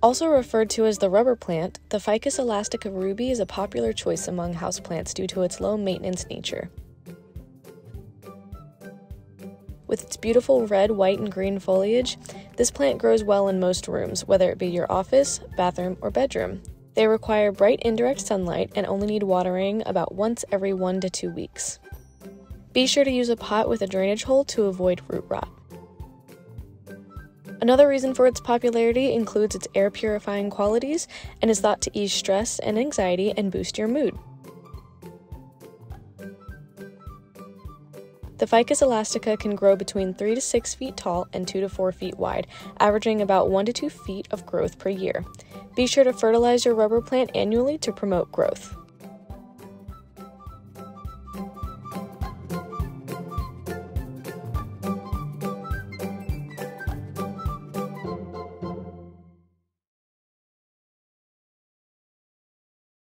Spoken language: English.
Also referred to as the rubber plant, the Ficus Elastica ruby is a popular choice among houseplants due to its low maintenance nature. With its beautiful red, white, and green foliage, this plant grows well in most rooms, whether it be your office, bathroom, or bedroom. They require bright indirect sunlight and only need watering about once every 1 to 2 weeks. Be sure to use a pot with a drainage hole to avoid root rot. Another reason for its popularity includes its air purifying qualities and is thought to ease stress and anxiety and boost your mood. The Ficus Elastica can grow between 3 to 6 feet tall and 2 to 4 feet wide, averaging about 1 to 2 feet of growth per year. Be sure to fertilize your rubber plant annually to promote growth.